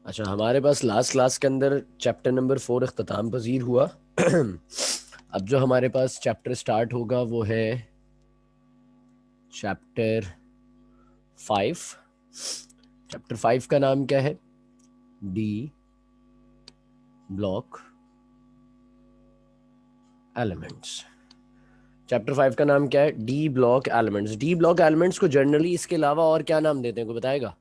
अच्छा, हमारे पास last class के अंदर चैप्टर नंबर 4 इख्तिताम पजीर हुआ। अब जो हमारे पास चैप्टर स्टार्ट होगा वो है चैप्टर 5। चैप्टर 5 का नाम क्या है? D block elements. चैप्टर 5 का नाम क्या है? D block elements. D block elements को जनरली इसके अलावा और क्या नाम देते हैं, कोई बताएगा?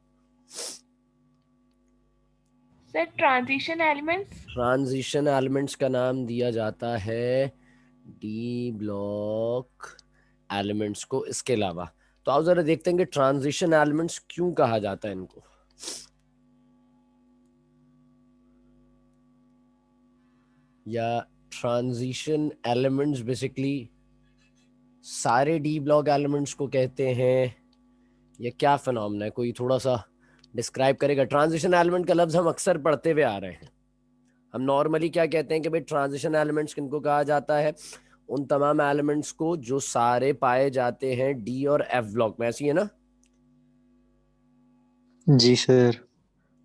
Sir transition elements. Transition elements का नाम दिया जाता है डी ब्लॉक एलिमेंट्स को इसके अलावा। तो आओ जरा देखते हैं कि ट्रांजिशन एलिमेंट्स क्यों कहा जाता है इनको। या ट्रांजिशन एलिमेंट्स बेसिकली सारे डी ब्लॉक एलिमेंट्स को कहते हैं, या क्या फिनोमेना है? कोई थोड़ा सा डिस्क्राइब करेगा? ट्रांजिशन एलिमेंट का लफ्ज हम अक्सर पढ़ते हुए आ रहे हैं। हम नॉर्मली क्या कहते हैं कि भाई ट्रांजिशन एलिमेंट्स किनको कहा जाता है? उन तमाम एलिमेंट्स को जो सारे पाए जाते हैं डी और एफ ब्लॉक में। ऐसी है ना? जी सर।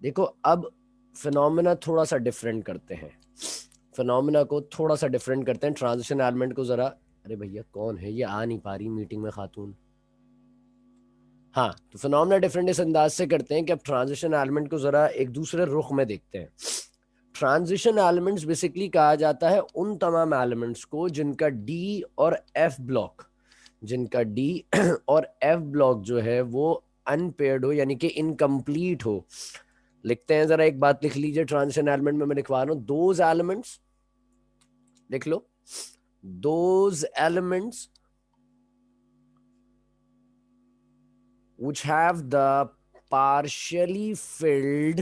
देखो, अब फिनोमेना थोड़ा सा डिफरेंट करते हैं। फिनोमेना को थोड़ा सा डिफरेंट करते हैं ट्रांजिशन एलिमेंट को। जरा, अरे भैया कौन है ये, आ नहीं पा रही मीटिंग में खातून। हाँ, तो फिनोमेना डिफरेंट इस अंदाज से करते हैं कि अब ट्रांजिशन एलिमेंट को जरा एक दूसरे रुख में देखते हैं। ट्रांजिशन एलिमेंट्स बेसिकली कहा जाता है उन तमाम एलिमेंट्स को जिनका डी और एफ ब्लॉक, जिनका डी और एफ ब्लॉक जो है वो अनपेयर्ड हो, यानी कि इनकम्प्लीट हो। लिखते हैं, जरा एक बात लिख लीजिए ट्रांजिशन एलिमेंट में। मैं लिखवा रहा हूं दोज एलिमेंट्स, लिख लो, those elements which have the partially filled,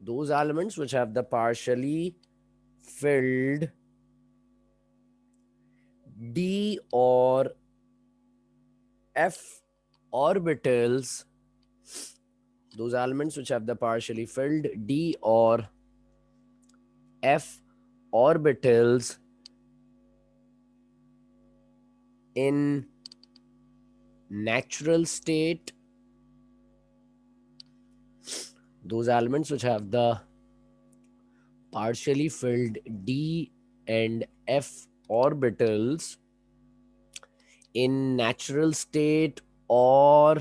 those elements which have the partially filled d or f orbitals, those elements which have the partially filled d or f orbitals in natural state, those elements which have the partially filled d and f orbitals in natural state or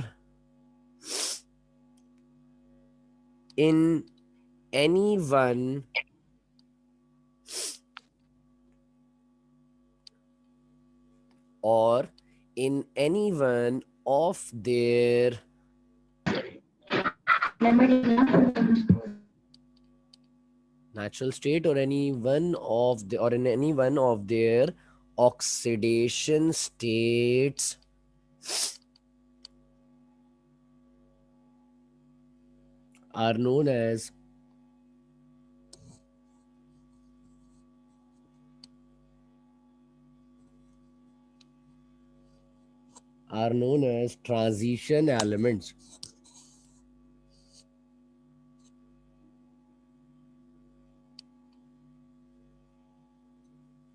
in any one or in any one of their natural state or any one of the, or in any one of their oxidation states are known as transition elements.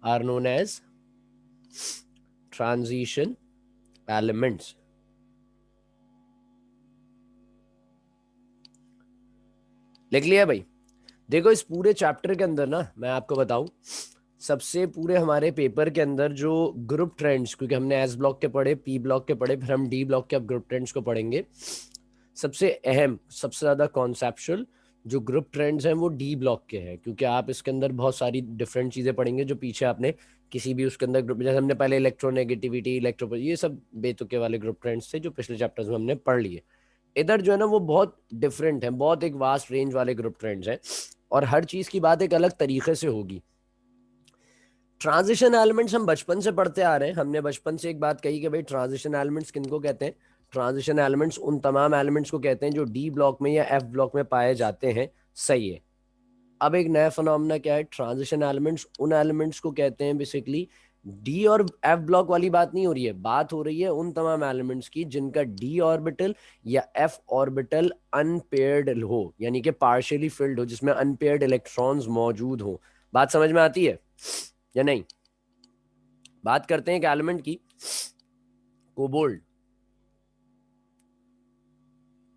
Are known as transition elements. लिख लिया भाई? देखो, इस पूरे chapter के अंदर ना मैं आपको बताऊं, सबसे पूरे हमारे पेपर के अंदर जो ग्रुप ट्रेंड्स, क्योंकि हमने एस ब्लॉक के पढ़े, पी ब्लॉक के पढ़े, फिर हम डी ब्लॉक के अब ग्रुप ट्रेंड्स को पढ़ेंगे। सबसे अहम, सबसे ज्यादा कॉन्सेप्चुअल जो ग्रुप ट्रेंड्स हैं वो डी ब्लॉक के हैं, क्योंकि आप इसके अंदर बहुत सारी डिफरेंट चीजें पढ़ेंगे जो पीछे आपने किसी भी उसके अंदर ग्रुप, जैसे हमने पहले इलेक्ट्रोनेगेटिविटी, इलेक्ट्रो, ये सब बेतुके वाले ग्रुप ट्रेंड्स थे जो पिछले चैप्टर्स में हमने पढ़ लिए। इधर जो है ना वो बहुत डिफरेंट है, बहुत एक वास्ट रेंज वाले ग्रुप ट्रेंड्स हैं, और हर चीज की बात एक अलग तरीके से होगी। ट्रांजिशन एलिमेंट्स हम बचपन से पढ़ते आ रहे हैं। हमने बचपन से एक बात कही कि भाई ट्रांजिशन एलिमेंट्स किनको कहते हैं? ट्रांजिशन एलिमेंट्स उन तमाम एलिमेंट्स को कहते हैं जो डी ब्लॉक में या एफ ब्लॉक में पाए जाते हैं। सही है। अब एक नया फिनोमेना क्या है? ट्रांजिशन एलिमेंट्स उन एलिमेंट्स को कहते हैं बेसिकली, डी और एफ ब्लॉक वाली बात नहीं हो रही है, बात हो रही है उन तमाम एलिमेंट्स की जिनका डी ऑर्बिटल या एफ ऑर्बिटल अनपेयर्ड हो, यानी कि पार्शियली फिल्ड हो, जिसमें अनपेयर्ड इलेक्ट्रॉन्स मौजूद हो। बात समझ में आती है या नहीं? बात करते हैं एक एलिमेंट की, कोबाल्ट।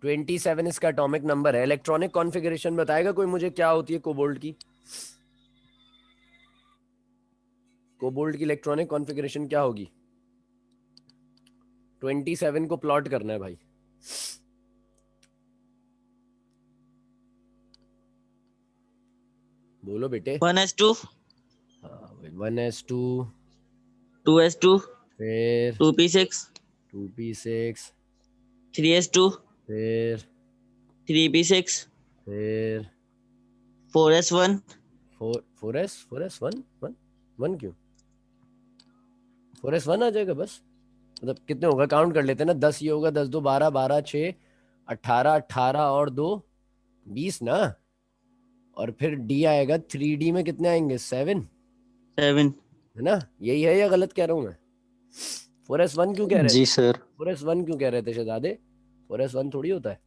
27 इसका एटॉमिक नंबर है। इलेक्ट्रॉनिक कॉन्फ़िगरेशन बताएगा कोई मुझे क्या होती है कोबाल्ट की? कोबाल्ट की इलेक्ट्रॉनिक कॉन्फ़िगरेशन क्या होगी? 27 को प्लॉट करना है भाई। बोलो बेटे। 1s2, हाँ भाई, 1s2, 2s2, फिर 2p6, 2p6, 3s2, फिर 3p6, फिर 4s1, 4s 1 1 क्यों? 4s1 आ जाएगा बस। मतलब कितने होगा, काउंट कर लेते हैं ना। 10 ये होगा, 10 2 12, 12 6 18, 18 और 2 20 ना। और फिर डी आएगा, 3D में कितने आएंगे? 7, 7। है ना? यही है या गलत कह रहा हूँ मैं? 4s1 क्यों कह रहे थे? जी सर। 4s1 क्यों कह रहे थे शहजादे? 4s1 थोड़ी होता है।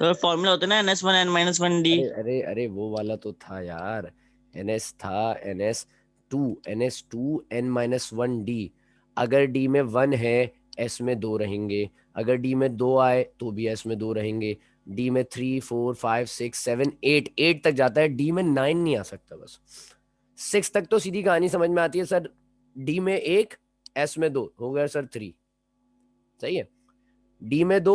तो फॉर्मूला होता है ना n s1 n-1d। अरे अरे अरे, वो वाला तो था यार। NS था, NS2 N-1D। अगर D में 1 है, S में 2 रहेंगे। अगर D में 2 आए तो भी S में 2 रहेंगे। D में 3 4 5 6 7 8, 8 तक जाता है। D में 9 नहीं आ सकता बस। 6 तक तो सीधी कहानी समझ में आती है सर। D में 1, S में 2 हो गया सर 3। सही है। डी में 2,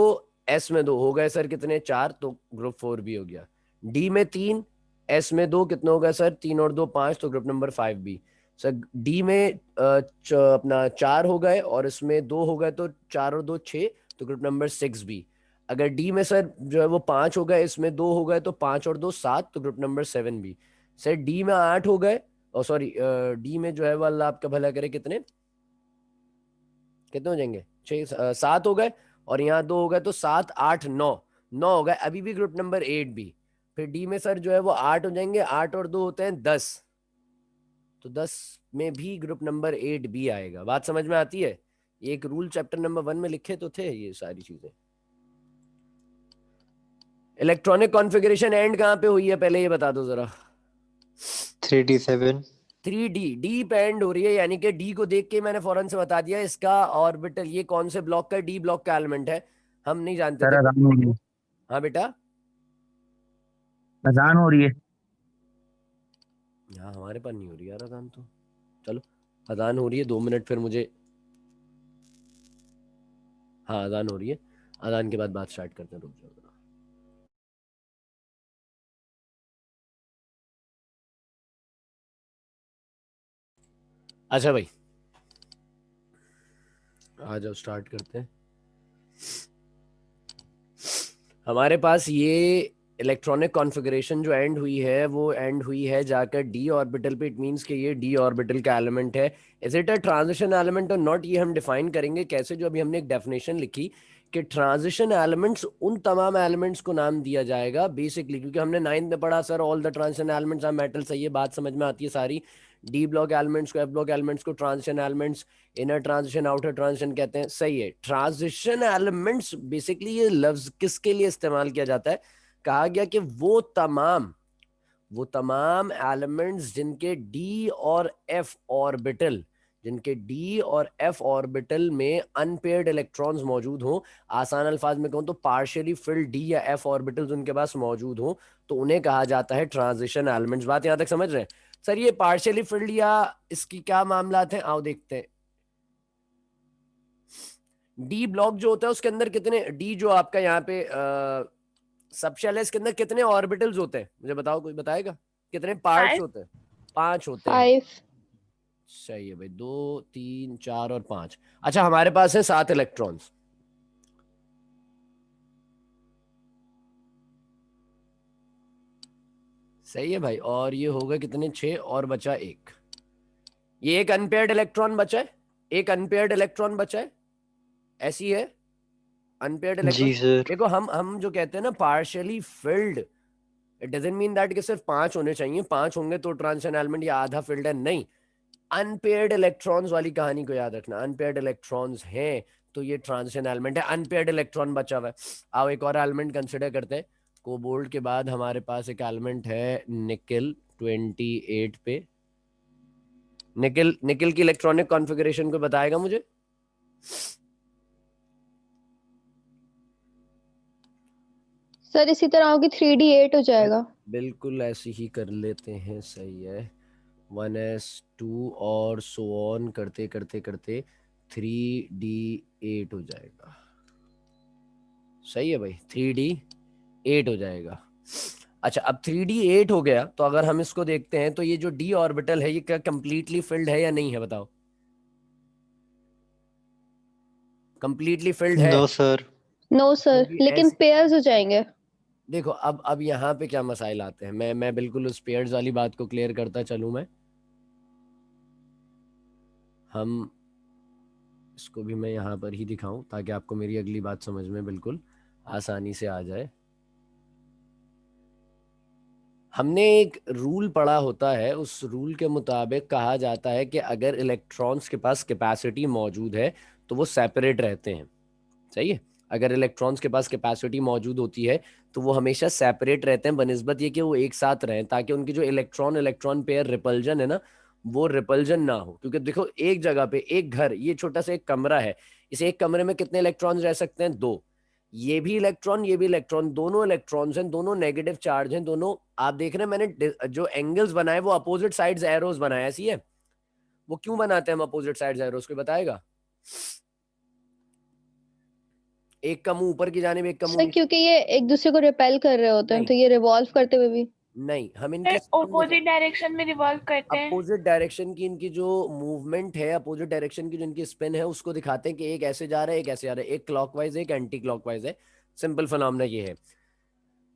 एस में 2 हो गए सर कितने? 4, तो ग्रुप 4 भी हो गया। डी में 3, एस में 2 कितने हो गए सर? 3 और 2 5, तो ग्रुप नंबर 5 भी। सर डी में अपना 4 हो गए और इसमें 2 हो गए, तो 4 और 2 6, तो ग्रुप नंबर 6 भी। अगर डी में सर जो है वो 5 हो गए, इसमें 2 हो गए, तो 5 और 2 7, तो ग्रुप नंबर 7 भी। सर डी में 8 हो गए, और सॉरी डी में जो है वो अल्लाह आपका भला करे कितने कितने हो जाएंगे? 6 7 हो गए, और यहाँ 2 हो गए, तो 7 8 9, 9 हो गए, अभी भी ग्रुप नंबर 8 भी। फिर डी में सर जो है वो 8 हो जाएंगे, 8 और 2 होते हैं 10, तो 10 में भी ग्रुप नंबर 8 भी आएगा। बात समझ में आती है? एक रूल चैप्टर नंबर 1 में लिखे तो थे ये सारी चीजें। इलेक्ट्रॉनिक कॉन्फ़िगरेशन एंड कहाँ पे हुई है पहले ये बता दो जरा। 3d7। 3D, डी पे एंड हो रही है, यानी कि डी को देख के मैंने फौरन से बता दिया इसका ऑर्बिटल ये कौन से ब्लॉक का, डी ब्लॉक का एलिमेंट है। हम नहीं जानते सर थे अजान हो रही है। हाँ बेटा। अजान हो रही है। यहाँ हमारे पास नहीं हो रही यार अजान तो। चलो, अजान हो रही है, 2 मिनट फिर मुझे। हाँ अजान हो रही है, अजान के बाद बात स्टार्ट करते हैं, रुक जाओ जरा। अच्छा भाई, आ जाओ स्टार्ट करते हैं। हमारे पास ये इलेक्ट्रॉनिक कॉन्फ़िगरेशन जो एंड हुई है वो एंड हुई है जाकर डी ऑर्बिटल पे। इट मींस कि ये डी ऑर्बिटल का एलिमेंट है। Is it a transition element और नॉट, ये हम डिफाइन करेंगे कैसे। जो अभी हमने एक डेफिनेशन लिखी कि ट्रांजिशन एलिमेंट्स उन तमाम एलिमेंट्स को नाम दिया जाएगा बेसिकली, क्योंकि हमने 9th में पढ़ा sir all the transition elements are metal. सही है, बात समझ में आती है सारी। डी ब्लॉक एलिमेंट्स को, एफ ब्लॉक एलिमेंट्स को transition elements, inner transition outer transition कहते हैं। सही है। ट्रांजिशन एलिमेंट्स बेसिकली ये लफ्ज किसके लिए इस्तेमाल किया जाता है? कहा गया कि वो तमाम एलिमेंट्स जिनके डी और एफ ऑर्बिटल, जिनके डी और एफ ऑर्बिटल में अनपेयर्ड इलेक्ट्रॉन्स मौजूद हों, आसान अल्फाज में कहूं तो पार्शियली फिल्ड डी या एफ ऑर्बिटल्स उनके पास मौजूद हों, तो उन्हें कहा जाता है ट्रांजिशन एलिमेंट्स। बात यहां तक समझ रहे हैं? सर ये पार्शियली फिल्ड या इसकी क्या मामलात हैं, आओ देखते हैं। डी ब्लॉक जो होता है उसके अंदर कितने, डी जो आपका यहाँ पे सब शेल है, इसके अंदर कितने ऑर्बिटल्स होते हैं मुझे बताओ, कोई बताएगा? कितने पार्ट्स 5 होते हैं? 5 होते हैं। 5 सही है भाई, 2 3 4 और 5। अच्छा हमारे पास है 7 इलेक्ट्रॉन्स। सही है भाई, और ये हो गए कितने? 6, और बचा एक। ये एक अनपेयर्ड इलेक्ट्रॉन बचा है, एक अनपेयर्ड इलेक्ट्रॉन बचा है, ऐसी है अनपेयर्ड इलेक्ट्रॉन। जी सर। देखो हम जो कहते हैं ना partially field, it doesn't mean that कि सिर्फ 5 होने चाहिए, 5 होंगे तो ट्रांजिशन एलिमेंट या आधा फिल्ड है, नहीं। अनपेयर्ड इलेक्ट्रॉन्स वाली कहानी को याद रखना। अनपेयर्ड इलेक्ट्रॉन्स हैं तो ये ट्रांजिशन एलिमेंट है। अनपेयर्ड इलेक्ट्रॉन बचा हुआ है। आओ एक और एलिमेंट कंसिडर करते हैं। कोबाल्ट के बाद हमारे पास एक एलिमेंट है निकल 28 पे। निकल निकल की इलेक्ट्रॉनिक कॉन्फ़िगरेशन को बताएगा मुझे? सर इसी तरह होगी 3D8 हो जाएगा। बिल्कुल ऐसे ही कर लेते हैं, सही है। 1s2 और सो ऑन करते करते करते 3D8 हो जाएगा। सही है भाई, 3D8 हो जाएगा। अच्छा, अब 3D8 हो गया तो अगर हम इसको देखते हैं तो ये जो d ऑर्बिटल है ये क्या कंप्लीटली फिल्ड है या नहीं है, बताओ। कंप्लीटली फिल्ड है नो सर। नो सर, क्योंकि लेकिन ऐसे पेयर्स हो जाएंगे। देखो, अब यहाँ पे क्या मसाइल आते हैं, मैं बिल्कुल उस पेयर्स वाली बात को क्लियर करता चलूं मैं। हम इसको भी मैं यहाँ पर ही दिखाऊं ताकि आपको मेरी अगली बात समझ में बिल्कुल आसानी से आ जाए। हमने एक रूल पढ़ा होता है, उस रूल के मुताबिक कहा जाता है कि अगर इलेक्ट्रॉन्स के पास कैपेसिटी मौजूद है तो वो सेपरेट रहते हैं। सही है, अगर इलेक्ट्रॉन्स के पास कैपेसिटी मौजूद होती है तो वो हमेशा सेपरेट रहते हैं बनिस्बत ये कि वो एक साथ रहें, ताकि उनकी जो इलेक्ट्रॉन इलेक्ट्रॉन पेयर रिपल्जन है ना, वो रिपल्जन ना हो। क्योंकि देखो, एक जगह पे एक घर, ये छोटा सा एक कमरा है, इस एक कमरे में कितने इलेक्ट्रॉन्स रह सकते हैं? दो। ये भी इलेक्ट्रॉन ये भी इलेक्ट्रॉन, दोनों इलेक्ट्रॉन्स हैं, दोनों नेगेटिव चार्ज हैं, दोनों। आप देख रहे हैं मैंने जो एंगल्स बनाए वो अपोजिट साइड्स एरोज बनाए, ऐसी है। वो क्यों बनाते हैं हम अपोजिट साइड्स एरोज, कोई बताएगा? एक का मुंह ऊपर की जानिब, एक का मुंह सर नीचे। क्योंकि ये एक दूसरे को रिपेल कर रहे होते हैं, नहीं तो ये रिवॉल्व करते हुए भी। नहीं, हम सर इनके ऑपोजिट डायरेक्शन में रिवॉल्व करते हैं। अपोजिट डायरेक्शन की इनकी जो मूवमेंट है, अपोजिट डायरेक्शन की जो इनकी स्पिन है, उसको दिखाते हैं कि एक ऐसे जा रहा है, एक ऐसे जा रहा है, एक क्लॉकवाइज है, एक एंटी क्लॉकवाइज है। सिंपल फिनोमेना ये है।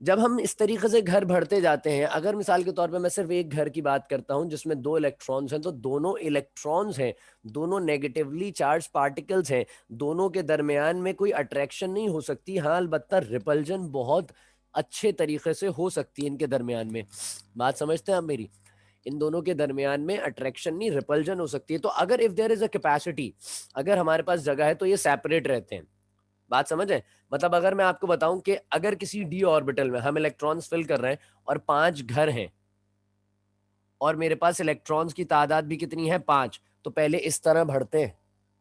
जब हम इस तरीके से घर भरते जाते हैं, अगर मिसाल के तौर पे मैं सिर्फ एक घर की बात करता हूं जिसमें दो इलेक्ट्रॉन्स हैं, तो दोनों इलेक्ट्रॉन्स हैं, दोनों नेगेटिवली चार्ज पार्टिकल्स हैं, दोनों के दरमियान में कोई अट्रैक्शन नहीं हो सकती। हाँ, अलबत्ता रिपल्जन बहुत अच्छे तरीके से हो सकती है इनके दरमियान में। बात समझते हैं आप मेरी? इन दोनों के दरमियान में अट्रैक्शन नहीं, रिपल्जन हो सकती है। तो अगर if there is a capacity, अगर हमारे पास जगह है तो ये सेपरेट रहते हैं। बात समझ है? मतलब अगर मैं आपको बताऊं कि अगर किसी डी ऑर्बिटल में हम इलेक्ट्रॉन्स फिल कर रहे हैं और 5 घर हैं और मेरे पास इलेक्ट्रॉन्स की तादाद भी कितनी है? 5। तो पहले इस तरह भरते हैं,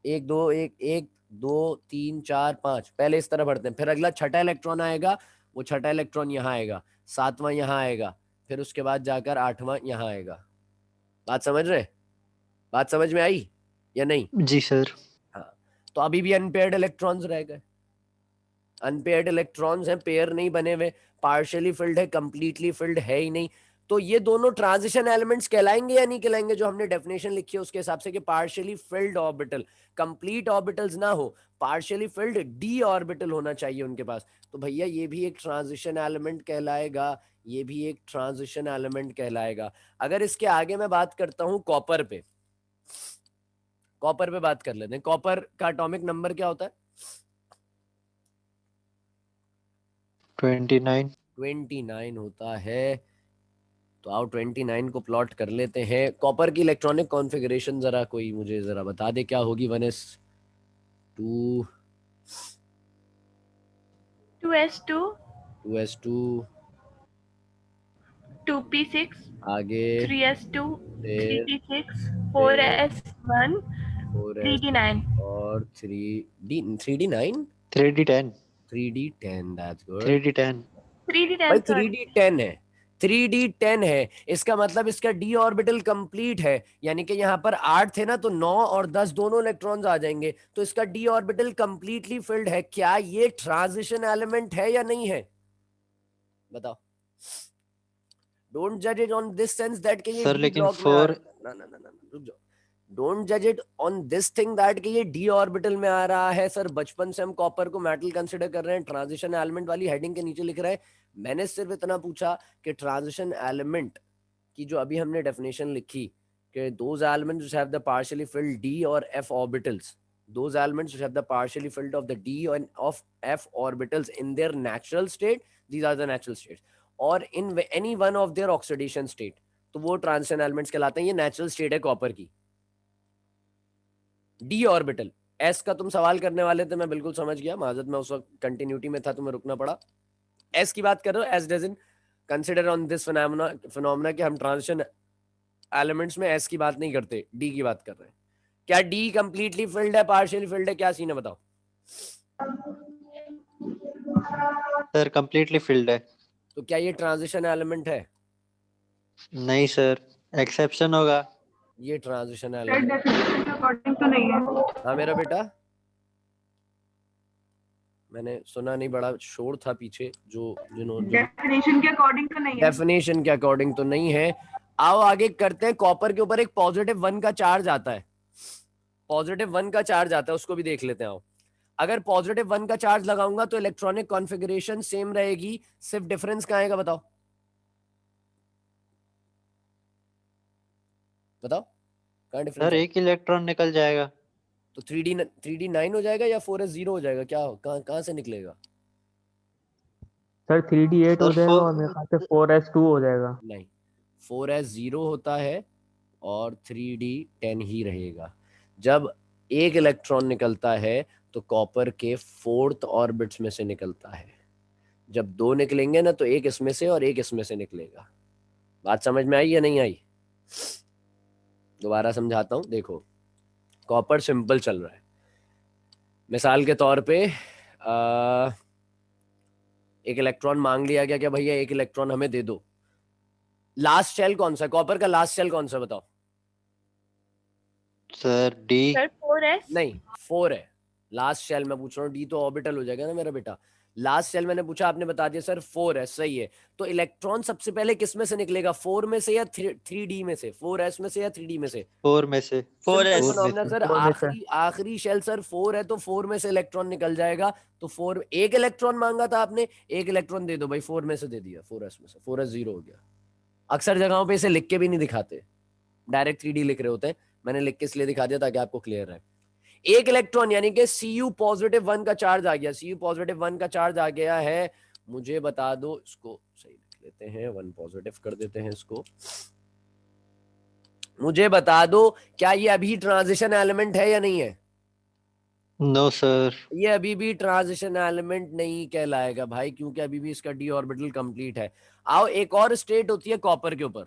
एक दो, एक दो तीन चार पांच, पहले इस तरह भरते हैं। फिर अगला छठा इलेक्ट्रॉन आएगा, वो छठा इलेक्ट्रॉन यहाँ आएगा, सातवां यहाँ आएगा, फिर उसके बाद जाकर आठवां यहाँ आएगा। बात समझ रहे? बात समझ में आई या नहीं? जी सर। हाँ, तो अभी भी अनपेयर्ड इलेक्ट्रॉन्स रह गए। अनपेयर्ड इलेक्ट्रॉन्स हैं, पेयर नहीं बने हुए, पार्शियली फिल्ड है, कंप्लीटली फिल्ड है ही नहीं। तो ये दोनों ट्रांजिशन एलिमेंट्स कहलाएंगे या नहीं कहलाएंगे? जो हमने डेफिनेशन लिखी है उसके हिसाब से कि partially field orbital, complete orbitals ना हो, पार्शियली फिल्ड डी ऑर्बिटल होना चाहिए उनके पास। तो भैया ये भी एक ट्रांजिशन एलिमेंट कहलाएगा, ये भी एक ट्रांजिशन एलिमेंट कहलाएगा। अगर इसके आगे मैं बात करता हूं कॉपर पे, कॉपर पे बात कर लेते हैं। कॉपर का एटॉमिक नंबर क्या होता है? 29। 29 होता है। तो आओ 29 को प्लॉट कर लेते हैं। कॉपर की इलेक्ट्रॉनिक कॉन्फ़िगरेशन जरा कोई मुझे जरा बता दे, क्या होगी? 1s2, 2s2, 2s2, 2p6, आगे 3s2, फिर 3p6, 4s1, 4s 3d9। और 3d9, 3D10। 3d10, that's good 3D10। भाई। 3d10 sir. 3d10 है, 3d10 है, इसका मतलब इसका d ऑर्बिटल कंप्लीट है। यानी कि यहाँ पर 8 थे ना, तो 9 और 10 दोनों इलेक्ट्रॉन्स आ जाएंगे, तो इसका d ऑर्बिटल कंप्लीटली फिल्ड है। क्या ये ट्रांजिशन एलिमेंट है या नहीं है? बताओ। डोंट जज it on this sense that कि ये सर डी लेकिन ब्लॉक में आ रहा 4। है। ना ना ना ना, रुक जाओ। डोंट जज it on this thing that कि ये डी ऑर्बिटल में आ रहा है। सर बचपन से हम कॉपर को मेटल कंसिडर कर रहे हैं, ट्रांजिशन एलिमेंट वाली हेडिंग के नीचे लिख रहा है। मैंने सिर्फ इतना पूछा कि ट्रांजिशन एलिमेंट की जो अभी हमने डेफिनेशन लिखी कि those elements which have the partially field d और f orbitals, those elements which have the partially filled of the d and of f orbitals in their natural state, these are the natural states, और in any one of their oxidation state, तो वो transition elements कहलाते हैं। ये natural state है copper की। D orbital, S का तुम सवाल करने वाले थे, मैं बिल्कुल समझ गया, माजरत मैं उस वक्त कंटिन्यूटी में था, तुम्हें रुकना पड़ा। एस की बात कर रहे हो, S doesn't consider on this phenomena कि हम ट्रांजिशन एलिमेंट्स में एस की बात नहीं करते, डी की बात कर रहे हैं। क्या डी कंप्लीटली फिल्ड है, पार्शियली फिल्ड है, क्या सीन है बताओ? सर कंप्लीटली फिल्ड है। तो क्या ये ट्रांजिशन एलिमेंट है? नहीं सर, एक्सेप्शन होगा। ये ट्रांजिशन सर एलिमेंट, डेफिनेशन के अकॉर्डिंग तो नहीं है। हाँ मेरा बेटा, मैंने सुना नहीं, बड़ा शोर था पीछे। जो जिन्होंने डेफिनेशन के अकॉर्डिंग तो नहीं है। डेफिनेशन के अकॉर्डिंग तो नहीं है। आओ आगे करते हैं। कॉपर के ऊपर एक +1 का चार्ज आता है, +1 का चार्ज आता है, उसको भी देख लेते हैं। आओ, अगर +1 का चार्ज लगाऊंगा तो इलेक्ट्रॉनिक कॉन्फ़िगरेशन सेम रहेगी, सिर्फ डिफरेंस कहाँ आएगा बताओ, बताओ कहाँ डिफरेंस सर है? एक इलेक्ट्रॉन निकल जाएगा। तो 3D 9 हो जाएगा या 4s 0 हो जाएगा? क्या कहाँ कहाँ से निकलेगा? सर 3D 8 हो सर जाएगा और मेरे ख्याल से 4s 2 हो जाएगा। नहीं, 4s 0 होता है और 3D 10 ही रहेगा। जब एक इलेक्ट्रॉन निकलता है तो कॉपर के 4th ऑर्बिट्स में से निकलता है। जब दो निकलेंगे ना तो एक इसमें से और एक इसमें से निकलेगा। बात समझ में आई या नहीं आई? दोबारा समझाता हूं, देखो कॉपर सिंपल चल रहा है। मिसाल के तौर पे एक इलेक्ट्रॉन मांग लिया गया, क्या भैया एक इलेक्ट्रॉन हमें दे दो। लास्ट शेल कौन सा है कॉपर का? लास्ट शेल कौन सा बताओ? Sir D. Sir 4s। नहीं, 4 है लास्ट शेल। मैं पूछ रहा हूँ, डी तो ऑर्बिटल हो जाएगा ना मेरा बेटा। लास्ट शेल मैंने पूछा, आपने बता दिया सर 4 है, सही है। तो इलेक्ट्रॉन सबसे पहले किस में से निकलेगा, 4 में से या 3D में से? 4s में से या 3D में से? 4 में से। 4s। Simple phenomenon सर, 4 में से। आखिरी शेल सर 4 है तो 4 में से इलेक्ट्रॉन निकल जाएगा। तो 4, एक इलेक्ट्रॉन मांगा था आपने, एक इलेक्ट्रॉन दे दो भाई, 4 में से दे दिया, 4s में से, 4s 0 हो गया। अक्सर जगहों पे इसे लिख के भी नहीं दिखाते, डायरेक्ट 3D लिख रहे होते हैं। मैंने लिख के इसलिए दिखा दिया ताकि आपको क्लियर रहे। एक इलेक्ट्रॉन यानी कि Cu+1 का चार्ज आ गया, Cu+1 का चार्ज आ गया है। मुझे बता दो, इसको सही लिख लेते हैं, 1 पॉजिटिव कर देते हैं इसको। मुझे बता दो, क्या ये अभी ट्रांजिशन एलिमेंट है या नहीं है? No sir. ये अभी भी ट्रांजिशन एलिमेंट नहीं कहलाएगा भाई, क्योंकि अभी भी इसका डी ऑर्बिटल कंप्लीट है। आओ, एक और स्टेट होती है कॉपर के ऊपर,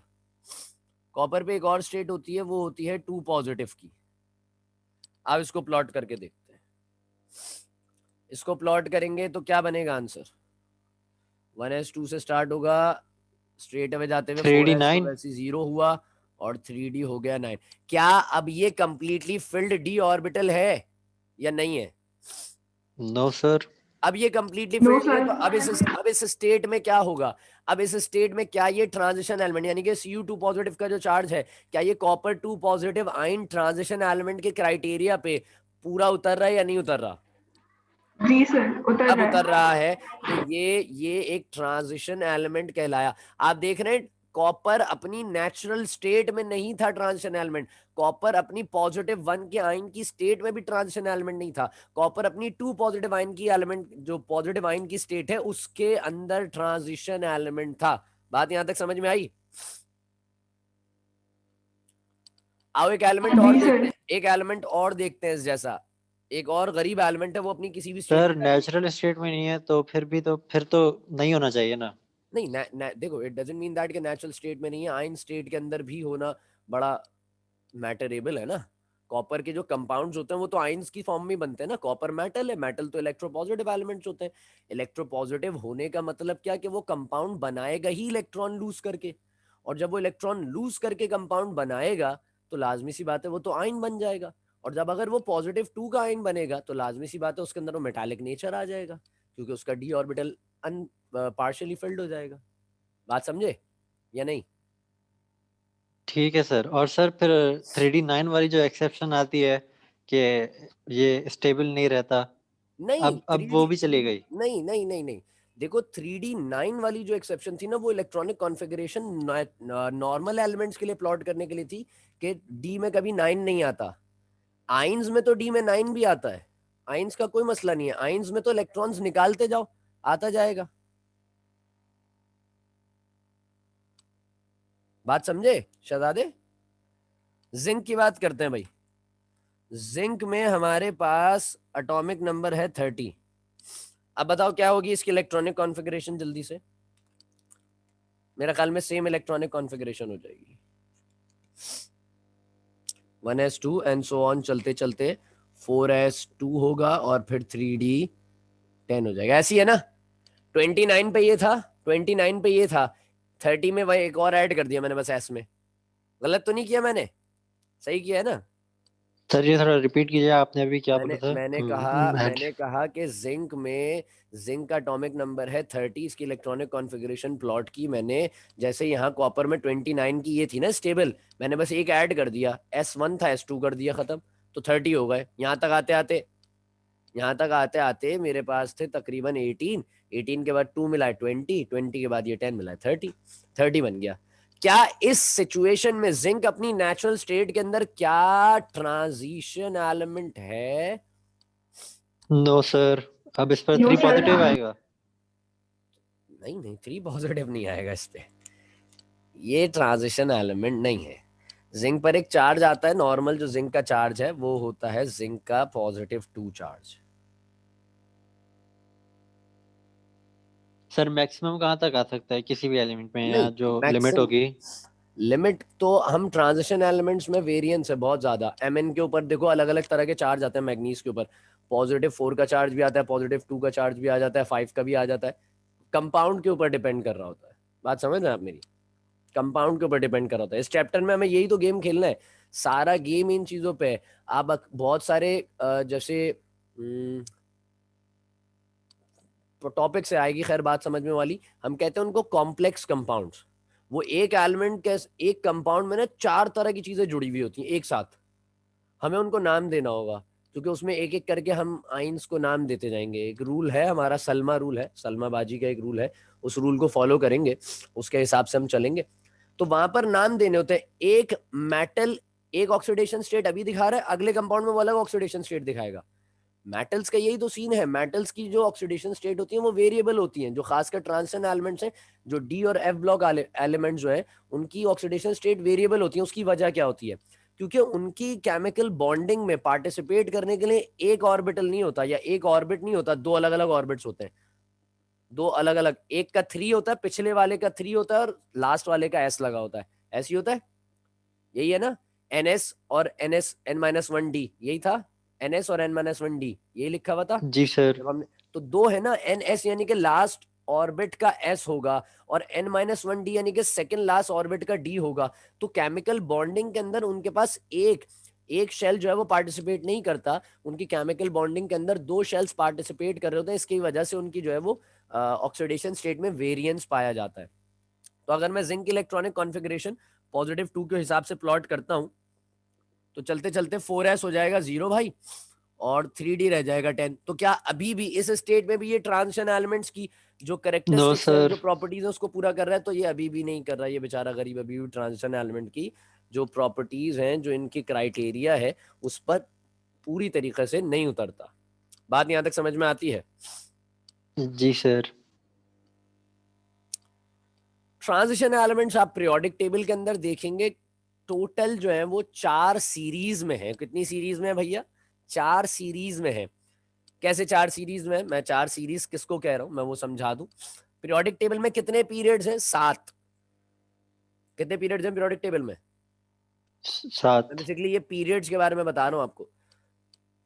कॉपर पे एक और स्टेट होती है, वो होती है 2 पॉजिटिव की। अब इसको प्लॉट करके देखते हैं। इसको प्लॉट करेंगे तो क्या बनेगा आंसर? 1s2 से स्टार्ट होगा, स्ट्रेट अवे जाते हुए 3D 4s 9। तो वैसे 0 हुआ और 3D हो गया 9। क्या अब ये कंप्लीटली फिल्ड डी ऑर्बिटल है या नहीं है? No sir. अब ये कंप्लीटली No, फिल्ड है, तो sir. अब इस स्टेट में क्या होगा? अब इस स्टेट में क्या ये ट्रांजिशन एलिमेंट यानी कि Cu2 पॉजिटिव का जो चार्ज है, क्या ये copper 2 positive ion transition element के क्राइटेरिया पे पूरा उतर रहा है या नहीं उतर रहा? जी सर, उतर अब रहा उतर है। रहा है, तो ये एक ट्रांजिशन एलिमेंट कहलाया। आप देख रहे हैं, कॉपर अपनी नेचुरल स्टेट में नहीं था ट्रांजिशन एलिमेंट। कॉपर अपनी +1 के आयन की स्टेट में भी ट्रांजिशन एलिमेंट नहीं था। कॉपर अपनी 2 पॉजिटिव आयन की एलिमेंट, जो पॉजिटिव आयन की स्टेट है, उसके अंदर ट्रांजिशन एलिमेंट था। बात यहां तक समझ में आई? आओ एक एलिमेंट और जी देखते सर। हैं, एक एलिमेंट और देखते हैं इस जैसा। एक और गरीब एलिमेंट है, वो अपनी किसी भी स्टेट सर नेचुरल स्टेट में नहीं है तो फिर तो नहीं होना चाहिए ना। नहीं देखो, इट डजंट मीन दैट कि नेचुरल स्टेट में नहीं है, आयन स्टेट के अंदर भी होना बड़ा मैटरेबल है ना। कॉपर के जो कंपाउंड्स होते हैं वो तो आयंस की फॉर्म में बनते हैं ना। कॉपर मेटल है, मेटल तो इलेक्ट्रोपॉजिटिव एलिमेंट्स होते हैं। इलेक्ट्रोपॉजिटिव होने का मतलब क्या, कि वो कंपाउंड बनाएगा ही इलेक्ट्रॉन लूज करके, और जब वो इलेक्ट्रॉन लूज करके कंपाउंड बनाएगा तो लाजमी सी बात है वो तो आयन बन जाएगा। और जब अगर वो +2 का आयन बनेगा तो लाजमी सी बात है उसके अंदर वो मेटालिक नेचर आ जाएगा, क्योंकि उसका डी ऑर्बिटल पार्शियली फिल्ड हो जाएगा। बात समझे या नहीं? ठीक है सर। और सर फिर 3D 9 वाली जो एक्सेप्शन आती है कि ये स्टेबल नहीं रहता, नहीं, अब वो भी चली गई। नहीं नहीं नहीं नहीं, देखो 3D 9 वाली जो एक्सेप्शन थी ना, वो इलेक्ट्रॉनिक कॉन्फ़िगरेशन नॉर्मल एलिमेंट्स के लिए प्लॉट करने के लिए थी, कि डी में कभी 9 नहीं आता। आइंस में तो डी में 9 भी आता है, आइंस का कोई मसला नहीं है। आइंस में तो इलेक्ट्रॉन्स निकालते जाओ, आता जाएगा। बात समझे शहजादे? जिंक की बात करते हैं भाई। जिंक में हमारे पास एटॉमिक नंबर है 30। अब बताओ क्या होगी इसकी इलेक्ट्रॉनिक कॉन्फ़िगरेशन जल्दी से? मेरा ख्याल में सेम इलेक्ट्रॉनिक कॉन्फ़िगरेशन हो जाएगी, 1s2 एंड सो ऑन चलते चलते 4s2 होगा और फिर 3D 10 हो जाएगा। ऐसी है ना? 29 पे ये था, 29 पे ये था, 30 में वही एक और ऐड कर दिया मैंने बस एस में। गलत तो नहीं किया मैंने? सही किया है ना? सर ये थोड़ा रिपीट कीजिए, आपने अभी क्या बोला था? मैंने कहा कि जिंक का एटॉमिक नंबर है 30, इसकी इलेक्ट्रॉनिक कॉन्फ़िगरेशन प्लॉट की मैंने। जैसे यहाँ कॉपर में 29 की ये थी ना स्टेबल, मैंने बस एक ऐड कर दिया, S1 था S2 कर दिया, खत्म, तो 30 हो गए। यहाँ तक आते आते मेरे पास थे तकरीबन 18, 18 के बाद 2 मिला है 20, 20 के बाद ये 10 मिला है 30, 30 बन गया। क्या इस सिचुएशन में जिंक अपनी नेचुरल स्टेट के अंदर क्या ट्रांजिशन एलिमेंट है? नो सर, अब इस पर No, 3 sir. पॉजिटिव आएगा। नहीं 3 पॉजिटिव नहीं आएगा इस पे, ये ट्रांजिशन एलिमेंट नहीं है। जिंक पर एक चार्ज आता है नॉर्मल, जो जिंक का चार्ज है वो होता है जिंक का +2 चार्ज। सर मैक्सिमम कहाँ तक आ सकता है किसी भी एलिमेंट में, या नहीं, जो लिमिट होगी? लिमिट तो हम ट्रांजिशन एलिमेंट्स में वेरिएंस है बहुत ज्यादा। Mn के ऊपर देखो अलग अलग तरह के चार्ज आते हैं। मैग्नीज के ऊपर +4 का चार्ज भी आता है, +2 का चार्ज भी आ जाता है, 5 का भी आ जाता है। कंपाउंड के ऊपर डिपेंड कर रहा होता है। बात समझ रहे हैं आप मेरी? कंपाउंड के ऊपर डिपेंड कर रहा होता है। इस चैप्टर में हमें यही तो गेम खेलना है, सारा गेम इन चीजों पे है। आप बहुत सारे जैसे टॉपिक से आएगी खैर बात समझ में वाली, हम कहते हैं उनको कॉम्प्लेक्स कंपाउंड्स। वो एक एलिमेंट के एक कंपाउंड में ना 4 तरह की चीजें जुड़ी हुई होती हैं एक साथ, हमें उनको नाम देना होगा, क्योंकि उसमें एक एक करके हम आइंस को नाम देते जाएंगे। एक रूल है हमारा, सलमा रूल है, सलमा बाजी का एक रूल है, उस रूल को फॉलो करेंगे, उसके हिसाब से हम चलेंगे। तो वहां पर नाम देने होते हैं। एक मेटल एक ऑक्सीडेशन स्टेट अभी दिखा रहा है, अगले कंपाउंड में वो अलग ऑक्सीडेशन स्टेट दिखाएगा। मेटल्स का यही तो सीन है, मेटल्स की जो ऑक्सीडेशन स्टेट होती है वो वेरिएबल होती हैं। जो खासकर ट्रांजिशन एलिमेंट्स हैं, जो डी और एफ ब्लॉक एलिमेंट्स जो है, उनकी ऑक्सीडेशन स्टेट वेरिएबल होती है। उसकी वजह क्या होती है? क्योंकि उनकी केमिकल बॉन्डिंग में पार्टिसिपेट करने के लिए एक ऑर्बिटल नहीं होता, या एक ऑर्बिट नहीं होता, 2 अलग अलग ऑर्बिट्स होते हैं। 2 अलग अलग, एक का 3 होता है, पिछले वाले का 3 होता है, और लास्ट वाले का S लगा होता है। ऐसी होता है, यही है ना? NS और NS N-1D, यही था। NS और N-1D यही लिखा हुआ था जी सर। जब हमने। तो 2 है ना, NS यानी कि लास्ट ऑर्बिट का S होगा, और N-1D यानी कि सेकंड लास्ट ऑर्बिट का D होगा। तो केमिकल बॉन्डिंग के अंदर उनके पास एक शेल जो है वो पार्टिसिपेट नहीं करता, उनकी केमिकल बॉन्डिंग के अंदर 2 शेल्स पार्टिसिपेट कर रहे होते हैं। इसकी वजह से उनकी जो है वो ऑक्सीडेशन स्टेट में वेरिएंस पाया जाता है। तो अगर मैं जिंक इलेक्ट्रॉनिक कॉन्फ़िगरेशन +2 के हिसाब से प्लॉट करता हूं, तो चलते चलते 4s हो जाएगा 0 भाई, और 3d रह जाएगा 10। तो क्या अभी भी इस स्टेट में भी ये ट्रांजिशन एलिमेंट्स की जो नो करेक्टरिस्टिक्स है, जो सर। प्रॉपर्टीज है, उसको पूरा कर रहा है? तो ये अभी भी नहीं कर रहा है, ये बेचारा गरीब अभी भी ट्रांजिशन एलिमेंट की जो प्रॉपर्टीज हैं, जो इनकी क्राइटेरिया है, उस पर पूरी तरीके से नहीं उतरता। बात यहां तक समझ में आती है? जी सर। ट्रांजिशन एलिमेंट्स आप पीरियोडिक टेबल के अंदर देखेंगे, टोटल जो है वो 4 सीरीज में है। कितनी सीरीज में है भैया? 4 सीरीज में है। कैसे 4 सीरीज में है? मैं 4 सीरीज किसको कह रहा हूं मैं वो समझा दूं। पीरियोडिक टेबल में कितने पीरियड्स हैं? 7। कितने पीरियड्स हैं पीरियोडिक टेबल में? 7। बेसिकली ये पीरियड्स के बारे में बता रहा हूं आपको।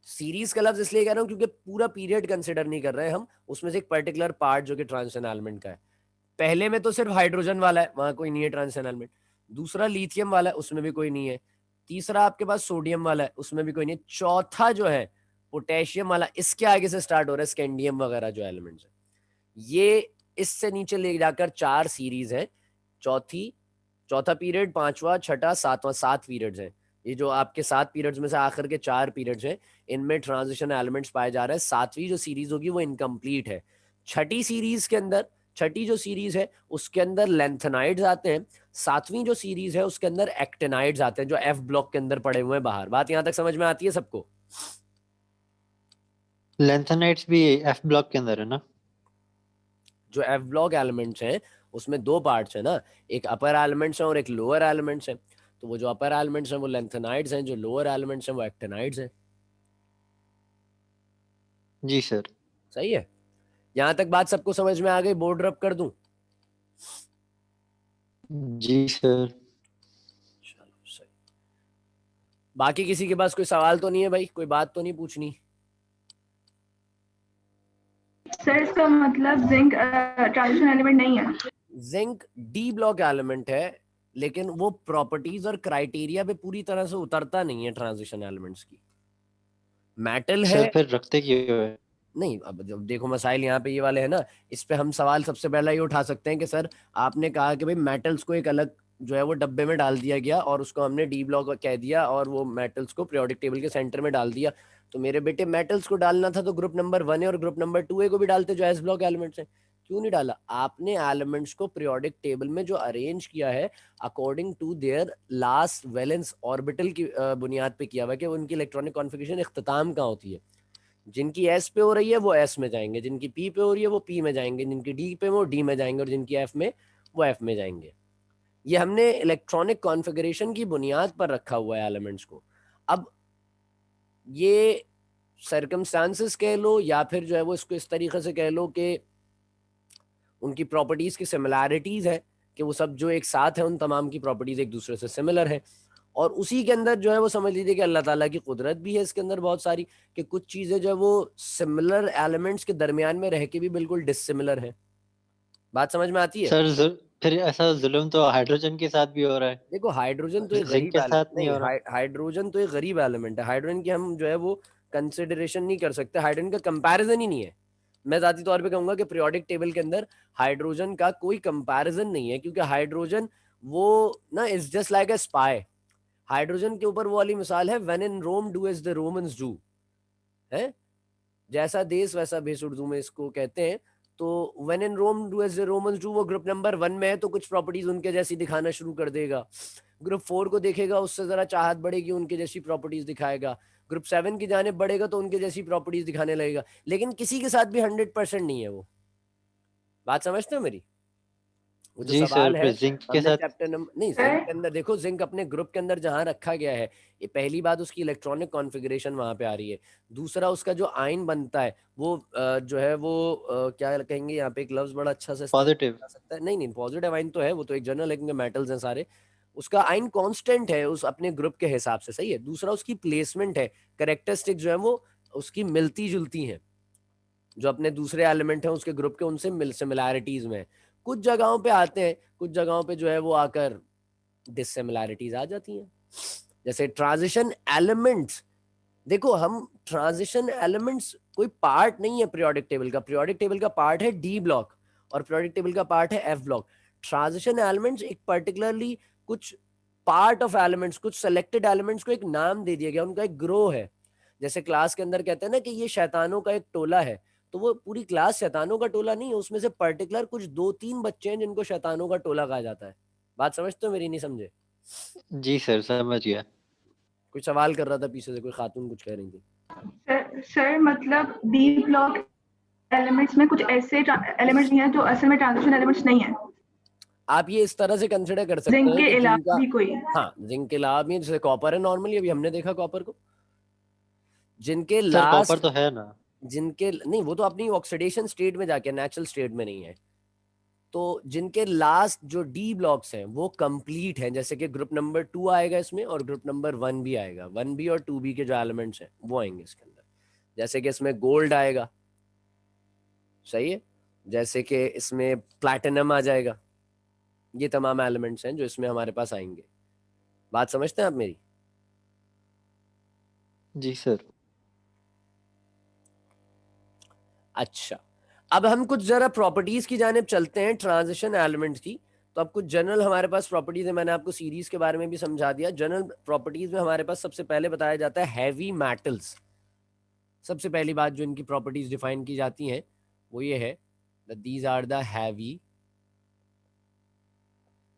सीरीज का लफ्ज इसलिए कह रहा हूं क्योंकि पूरा पीरियड कंसिडर नहीं कर रहे हैं हम, उसमें से एक पर्टिकुलर पार्ट जो कि ट्रांजिशन एलिमेंट का है। पहले में तो सिर्फ हाइड्रोजन वाला है, वहां कोई नहीं है ट्रांजिशन एलिमेंट। दूसरा लिथियम वाला है, उसमें भी कोई नहीं है। तीसरा आपके पास सोडियम वाला है, उसमें भी कोई नहीं है। चौथा जो है पोटेशियम वाला, इसके आगे से स्टार्ट हो रहा है स्कैंडियम वगैरह जो एलिमेंट्स है। ये इससे नीचे ले जाकर 4 सीरीज है। चौथा पीरियड, पांचवा, छठा, सातवां, 7 पीरियड्स हैं। ये जो आपके 7 पीरियड्स में से आखिर के 4 पीरियड्स हैं, इनमें ट्रांजिशन एलिमेंट्स पाए जा रहे हैं। 7वीं जो सीरीज होगी वो इनकम्प्लीट है। छठी जो सीरीज है उसके अंदर लेंथेनाइड्स आते हैं। 7वीं जो सीरीज है उसके अंदर एक्टिनाइड्स आते हैं, जो एफ ब्लॉक के अंदर पड़े हुए हैं बाहर। बात यहां तक समझ में आती है सबको? लेंथेनाइड्स भी एफ ब्लॉक के अंदर है ना? जो एफ ब्लॉक एलिमेंट्स हैं उसमें 2 पार्ट्स है ना, एक अपर एलिमेंट्स हैं और एक लोअर एलिमेंट्स हैं। तो वो जो अपर एलिमेंट्स हैं वो लेंथेनाइड्स हैं, जो लोअर एलिमेंट्स हैं वो एक्टिनाइड्स हैं। जी सर। सही है? यहां तक बात सबको समझ में आ गई? बोर्ड रब कर दूं? जी सर। चलो सही। बाकी किसी के पास कोई सवाल तो नहीं है भाई? कोई बात तो नहीं पूछनी? सर इसका मतलब जिंक ट्रांजिशन एलिमेंट नहीं है। जिंक डी ब्लॉक एलिमेंट है, लेकिन वो प्रॉपर्टीज और क्राइटेरिया पे पूरी तरह से उतरता नहीं है ट्रांजिशन एलिमेंट्स की। मेटल है। सर फिर रखते क्यों है? नहीं, अब जब देखो मसाइल यहाँ पे ये वाले है ना, इस पे हम सवाल सबसे पहला ये उठा सकते हैं कि सर आपने कहा कि भाई मेटल्स को एक अलग जो है वो डब्बे में डाल दिया गया और उसको हमने डी ब्लॉक कह दिया और वो मेटल्स को पीरियोडिक टेबल के सेंटर में डाल दिया। तो मेरे बेटे मेटल्स को डालना था तो ग्रुप नंबर 1 है और ग्रुप नंबर 2 को भी डालते जो एस ब्लॉक एलिमेंट्स हैं। क्यों नहीं डाला? आपने एलिमेंट्स को पीरियोडिक टेबल में जो अरेंज किया है according to their last valence orbital की बुनियाद पे किया हुआ है कि उनकी इलेक्ट्रॉनिक कॉन्फ़िगरेशन इख्तिताम कहाँ होती है। जिनकी एस पे हो रही है वो एस में जाएंगे, जिनकी पी पे हो रही है वो पी में जाएंगे, जिनकी डी पे वो डी में जाएंगे और जिनकी एफ में वो एफ में जाएंगे। ये हमने इलेक्ट्रॉनिक कॉन्फ़िगरेशन की बुनियाद पर रखा हुआ है एलिमेंट्स को। अब ये सर्कमस्टांसेस कह लो या फिर जो है वो इसको इस तरीके से कह लो कि उनकी प्रॉपर्टीज की सिमिलैरिटीज है कि वो सब जो एक साथ है उन तमाम की प्रॉपर्टीज एक दूसरे से सिमिलर है। और उसी के अंदर जो है वो समझ लीजिए कि अल्लाह ताला की कुदरत भी है इसके अंदर बहुत सारी, कि कुछ चीज़ें जो है वो सिमिलर एलिमेंट्स के दरमियान में रह के भी बिल्कुल डिसिमिलर है। बात समझ में आती है? सर फिर ऐसा जुल्म तो हाइड्रोजन के साथ भी हो रहा है। देखो हाइड्रोजन तो एक जिंक गरीब के साथ नहीं हो रहा। हाइड्रोजन तो एक गरीब एलिमेंट है। हाइड्रोजन की हम जो है वो कंसिडरेशन नहीं कर सकते, हाइड्रोजन का कंपैरिजन ही नहीं है। मैं ज़ाती तौर पे कहूंगा कि पीरियोडिक टेबल के अंदर हाइड्रोजन का कोई कंपैरिजन नहीं है, क्योंकि हाइड्रोजन वो ना is just like a spy. Hydrogen के ऊपर वो वाली मिसाल है, when in Rome do as the Romans do, है जैसा देश वैसा भेष उर्दू में इसको कहते हैं। तो when in Rome do as the Romans do वो ग्रुप नंबर 1 में है तो कुछ प्रॉपर्टीज उनके जैसी दिखाना शुरू कर देगा। ग्रुप 4 को देखेगा उससे जरा चाहत बढ़ेगी, उनके जैसी प्रॉपर्टीज दिखाएगा। ग्रुप 7 की जानिब बढ़ेगा तो उनके जैसी प्रॉपर्टीज दिखाने लगेगा। लेकिन किसी के साथ भी 100% नहीं है वो। बात समझते हो मेरी? वो जो जी सवाल सर, है फिर जिंक के हमने साथ चैप्टर नंबर नहीं, जिंक के अंदर देखो, जिंक अपने ग्रुप के अंदर जहां रखा गया है, ये पहली बात उसकी इलेक्ट्रॉनिक कॉन्फ़िगरेशन वहां पे आ रही है। दूसरा उसका जो आयन बनता है वो जो है वो क्या कहेंगे यहाँ पे, एक लफ्ज बड़ा अच्छा से इस्तेमाल पॉजिटिव। किया जा सकता है। नहीं नहीं, पॉजिटिव आयन तो है, वो तो एक जनरल है क्योंकि मेटल्स हैं सारे। उसका आयन कांस्टेंट है उस अपने ग्रुप के हिसाब से, सही है। दूसरा उसकी प्लेसमेंट है, कैरेक्टरिस्टिक जो है वो उसकी मिलती जुलती हैं, जो अपने दूसरे एलिमेंट हैं उसके ग्रुप के उनसे सिमिलैरिटीज में है। कुछ जगहों पे आते हैं, कुछ जगहों पे जो है वो आकर डिसिमिलैरिटीज आ जाती हैं। जैसे ट्रांजिशन एलिमेंट्स, देखो हम ट्रांजिशन एलिमेंट्स कोई पार्ट नहीं है पीरियोडिक टेबल का। पीरियोडिक टेबल का पार्ट है डी ब्लॉक और पीरियोडिक टेबल का पार्ट है एफ ब्लॉक। ट्रांजिशन एलिमेंट्स एक पर्टिकुलरली कुछ पार्ट ऑफ एलिमेंट्स, कुछ सेलेक्टेड एलिमेंट्स को एक नाम दे दिया गया, उनका एक ग्रो है। जैसे क्लास के अंदर कहते हैं ना कि ये शैतानों का एक टोला है, तो वो पूरी क्लास शैतानों का टोला नहीं है, उसमें से पर्टिकुलर कुछ 2-3 बच्चे हैं जिनको शैतानों का टोला कहा जाता है। बात समझते हो मेरी? नहीं समझे? जी सर, समझ गया। कुछ सवाल कर रहा था पीछे से, कोई खातून कुछ कह रही थी। सर मतलब डी ब्लॉक एलिमेंट्स में कुछ ऐसे एलिमेंट्स नहीं है जो असल में ट्रांजिशन एलिमेंट्स नहीं है। आप ये इस तरह से कंसिडर कर सकते जिंक हैं के कि अलावा जिनका, भी कोई। हाँ जिंक के अलावा भी, जैसे कॉपर है नॉर्मली, अभी हमने देखा कॉपर को, जिनके सर कॉपर लास्ट तो है ना। जिनके नहीं, वो तो अपनी ऑक्सीडेशन स्टेट में जाके, नेचुरल स्टेट में नहीं है। तो जिनके लास्ट जो डी ब्लॉक्स हैं वो कंप्लीट हैं, जैसे कि ग्रुप नंबर 2 आएगा इसमें और ग्रुप नंबर 1 भी आएगा। 1B और 2B के जो एलिमेंट्स हैं वो आएंगे इसके अंदर। जैसे कि इसमें गोल्ड आएगा, सही है, जैसे कि इसमें प्लैटिनम आ जाएगा। ये तमाम एलिमेंट्स हैं जो इसमें हमारे पास आएंगे। बात समझते हैं आप मेरी? जी सर। अच्छा, अब हम कुछ जरा प्रॉपर्टीज की जानिब चलते हैं ट्रांजिशन एलिमेंट्स की। तो अब कुछ जनरल हमारे पास प्रॉपर्टीज है, मैंने आपको सीरीज के बारे में भी समझा दिया। जनरल प्रॉपर्टीज में हमारे पास सबसे पहले बताया जाता है हैवी मेटल्स। सबसे पहली बात जो इनकी प्रॉपर्टीज डिफाइन की जाती हैं वो ये है that these are the heavy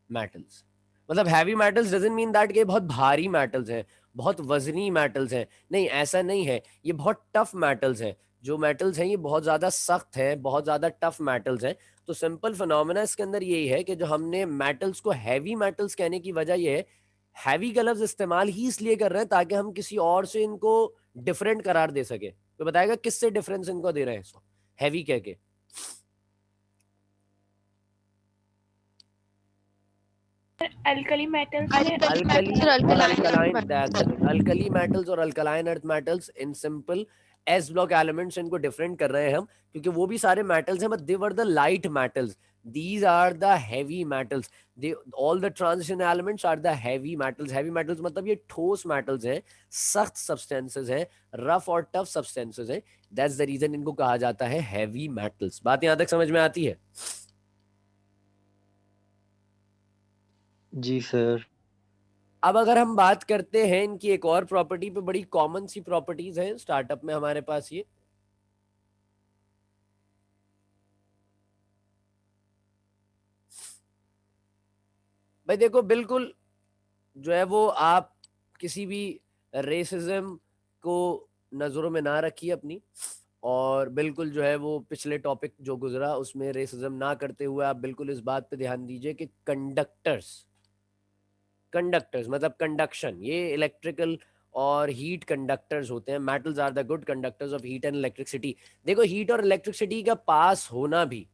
metals। मतलब heavy metals doesn't mean that कि बहुत भारी मेटल्स हैं, बहुत वजनी मेटल्स हैं, नहीं ऐसा नहीं है। ये बहुत टफ मेटल्स हैं। जो मेटल्स हैं ये बहुत ज़्यादा सख्त हैं, बहुत ज़्यादा टफ मेटल्स हैं। तो सिंपल फिनोमेना इसके अंदर यही है कि जो हमने मेटल्स को हैवी मेटल्स कहने की वजह ये है, हैवी का लफ्ज इस्तेमाल ही इसलिए कर रहे हैं ताकि हम किसी और से इनको डिफरेंट करार दे सके। तो बताएगा किससे डिफरेंस इनको दे रहे हैं इसको हैवी कह के? अल्कली मेटल्स अल्कली मेटल्स और alkaline earth metals in simple S block elements, इनको डिफरेंट कर रहे हैं हम, क्योंकि वो भी सारे मेटल्स हैं, but they were the light metals, these are the heavy metals, they all the transition elements are the heavy metals. Heavy metals मतलब ये ठोस मेटल्स हैं, सख्त सब्सटेंसेस हैं, रफ और टफ सब्सटेंसेस हैं, दैट्स द रीजन इनको कहा जाता है हैवी मेटल्स। बात यहां तक समझ में आती है? जी सर। अब अगर हम बात करते हैं इनकी एक और प्रॉपर्टी पे, बड़ी कॉमन सी प्रॉपर्टीज हैं स्टार्टअप में हमारे पास, ये भाई देखो, बिल्कुल जो है वो आप किसी भी रेसिज्म को नजरों में ना रखिए अपनी, और बिल्कुल जो है वो पिछले टॉपिक जो गुजरा उसमें रेसिज्म ना करते हुए आप बिल्कुल इस बात पे ध्यान दीजिए कि कंडक्टर्स, कंडक्टर्स मतलब कंडक्शन, ये इलेक्ट्रिकल और हीट कंडक्टर्स होते हैं। Metals are the good conductors of heat and electricity. देखो हीट और इलेक्ट्रिसिटी का पास होना भी,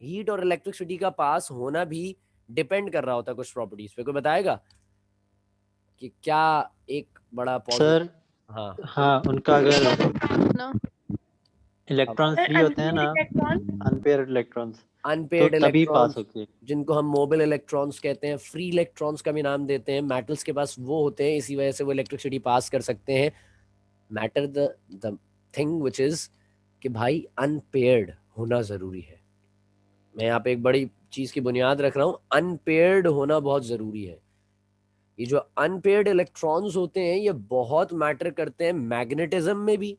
हीट और इलेक्ट्रिसिटी का पास होना भी डिपेंड कर रहा होता है कुछ प्रॉपर्टीज पे। कोई बताएगा कि क्या एक बड़ा सर पॉजिटिव? हाँ हाँ, उनका अगर ना इलेक्ट्रॉन्स सर फ्री होते हैं ना, इलेक्ट्रॉन अनपेयर्ड इलेक्ट्रॉन्स, तो अनपेयर्ड तभी पास इलेक्ट्रॉन्स, होती है। जिनको हम मोबाइल इलेक्ट्रॉन्स कहते हैं, फ्री इलेक्ट्रॉन्स का भी नाम देते हैं, मेटल्स के पास वो होते हैं, इसी वजह से वो इलेक्ट्रिसिटी पास कर सकते हैं। Matter the thing which is कि भाई अनपेयर्ड होना जरूरी है। मैं यहाँ पे एक बड़ी चीज की बुनियाद रख रहा हूँ, अनपेयर्ड होना बहुत जरूरी है। ये जो अनपेयर्ड इलेक्ट्रॉन्स होते हैं ये बहुत मैटर करते हैं मैग्नेटिज्म में भी,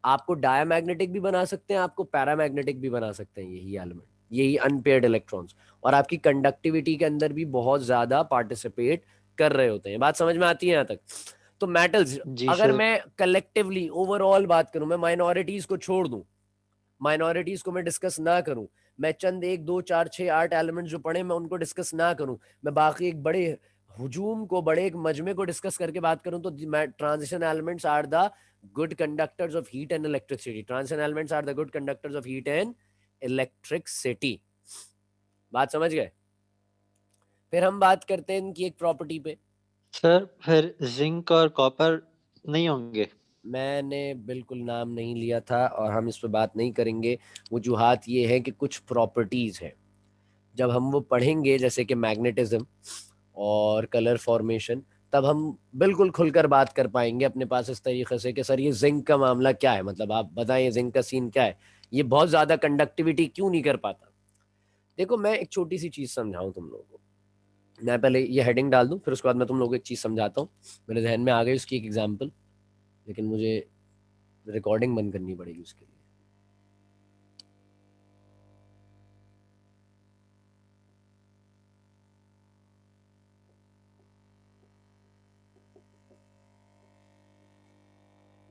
आपको डायमैग्नेटिक भी बना सकते हैं, आपको पैरामैग्नेटिक भी बना सकते हैं यही एलिमेंट, यही अनपेयर्ड इलेक्ट्रॉन्स, और आपकी कंडक्टिविटी के अंदर भी बहुत ज्यादा पार्टिसिपेट कर रहे होते हैं। बात समझ में आती है यहाँ तक? तो मेटल्स, जी अगर सर। मैं कलेक्टिवली ओवरऑल बात करूं, मैं माइनॉरिटीज को छोड़ दूं, माइनॉरिटीज को मैं डिस्कस ना करूं, मैं चंद 1 2 4 6 8 एलिमेंट्स जो पढ़े मैं उनको डिस्कस ना करूं, मैं बाकी एक बड़े हुजूम को, बड़े एक मजमे को डिस्कस करके बात करूं, तो transition elements are the good conductors of heat and electricity. Transition elements are the good conductors of heat and electricity. बात समझ गए? फिर हम बात करते हैं इनकी एक प्रॉपर्टी पे। सर फिर जिंक और कॉपर नहीं होंगे? मैंने बिल्कुल नाम नहीं लिया था और हम इस पर बात नहीं करेंगे। वजूहात ये है कि कुछ प्रॉपर्टीज हैं, जब हम वो पढ़ेंगे जैसे कि मैग्नेटिज्म और कलर फॉर्मेशन, तब हम बिल्कुल खुलकर बात कर पाएंगे अपने पास इस तरीके से कि सर ये जिंक का मामला क्या है, मतलब आप बताएं जिंक का सीन क्या है, ये बहुत ज़्यादा कंडक्टिविटी क्यों नहीं कर पाता। देखो मैं एक छोटी सी चीज़ समझाऊं तुम लोगों को, मैं पहले ये हेडिंग डाल दूं, फिर उसके बाद मैं तुम लोगों को एक चीज़ समझाता हूँ। मेरे जहन में आ गई उसकी एक एग्जाम्पल, लेकिन मुझे रिकॉर्डिंग बंद करनी पड़ेगी उसके लिए।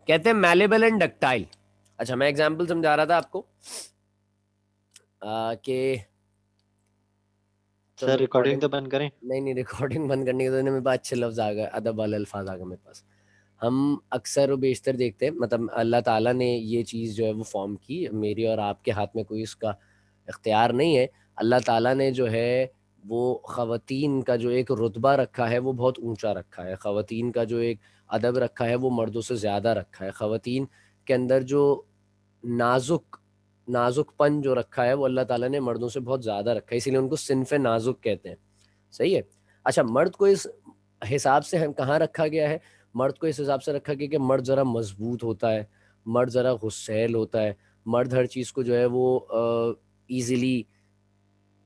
कहते हैं मैलेबल एंड डक्टाइल। अच्छा मैं एग्जांपल समझा रहा था आपको कि सर रिकॉर्डिंग तो बंद करें। नहीं नहीं, रिकॉर्डिंग बंद करने के तो मेरे पास अच्छे लफ्ज आ गए, अदब वाले अल्फाज आ गए मेरे पास। हम अक्सर और बेशतर देखते हैं, मतलब अल्लाह ताला ने ये चीज़ जो है वो फॉर्म की, मेरी और आपके हाथ में कोई इसका इख्तियार नहीं है। अल्लाह ताला ने जो है वो ख़वातीन का जो एक रुतबा रखा है वो बहुत ऊंचा रखा है, ख़वातीन का जो एक अदब रखा है वो मर्दों से ज़्यादा रखा है, ख़वातीन के अंदर जो नाजुक नाजुकपन जो रखा है वो अल्लाह ताला ने मर्दों से बहुत ज़्यादा रखा है, इसीलिए उनको सिन्फ़े नाजुक कहते हैं। सही है। अच्छा मर्द को इस हिसाब से हम कहाँ रखा गया है, मर्द को इस हिसाब से रखा गया कि मर्द ज़रा मजबूत होता है, मर्द ज़रा गुस्सैल होता है, मर्द हर चीज़ को जो है वो ईजिली